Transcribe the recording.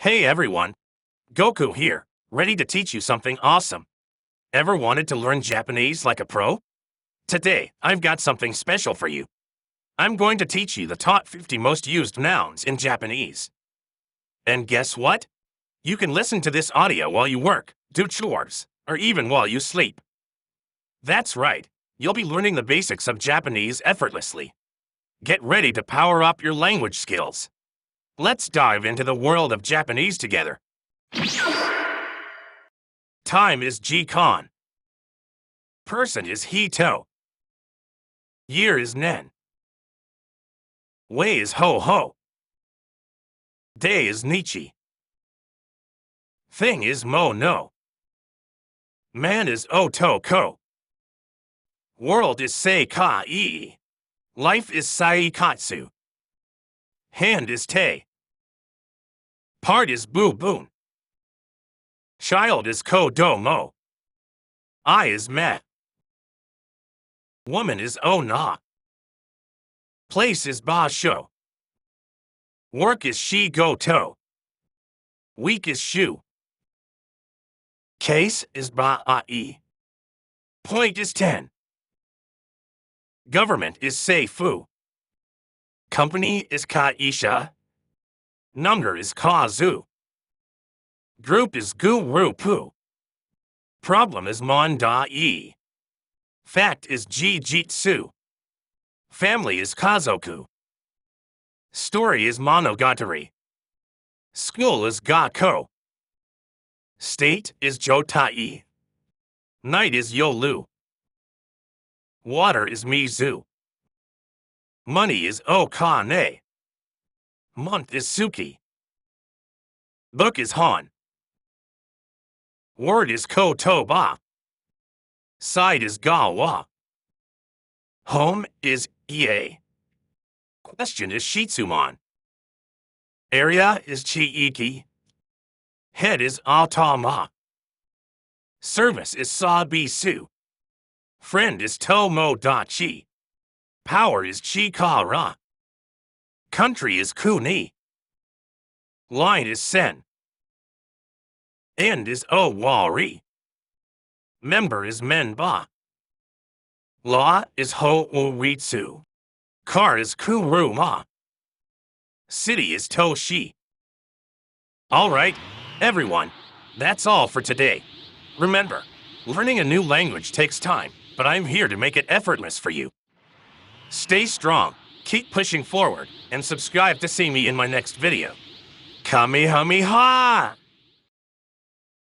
Hey everyone, Goku here, ready to teach you something awesome. Ever wanted to learn Japanese like a pro? Today, I've got something special for you. I'm going to teach you the top 50 most used nouns in Japanese. And guess what? You can listen to this audio while you work, do chores, or even while you sleep. That's right, you'll be learning the basics of Japanese effortlessly. Get ready to power up your language skills. Let's dive into the world of Japanese together. Time is Jikan. Person is Hito. Year is Nen. Way is Ho-Ho. Day is Nichi. Thing is Mo-No. Man is Otoko. World is Sei-Kai. Life is Saikatsu. Hand is Te. Part is Bu-Bun. Child is Kodomo. I is Me. Woman is O-Na. Place is Ba-Sho. Work is Shi-Go-To. Week is Shu. Case is Ba-Ai. Point is 10. Government is Seifu. Company is Kaisha. Number is Kazu. Group is Gu-Ru-Pu. Problem is Mondai. Fact is Jijitsu. Family is Kazoku. Story is Monogatari. School is Gakko. State is Jotai. Night is Yolu. Water is Mizu. Money is Okane. Month is Suki. Book is Han. Word is Kotoba. Side is Gawa. Home is Ie. Question is Shitsuman. Area is Chiiki. Head is Atama. Service is Sabisu. Friend is Tomodachi. Power is Chikara. Country is Kuni. Line is Sen. End is Owari. Member is Menba. Law is Ho-Uritsu. Car is Kuruma. City is Toshi. Alright, everyone, that's all for today. Remember, learning a new language takes time, but I'm here to make it effortless for you. Stay strong, keep pushing forward, and subscribe to see me in my next video. Kamehameha!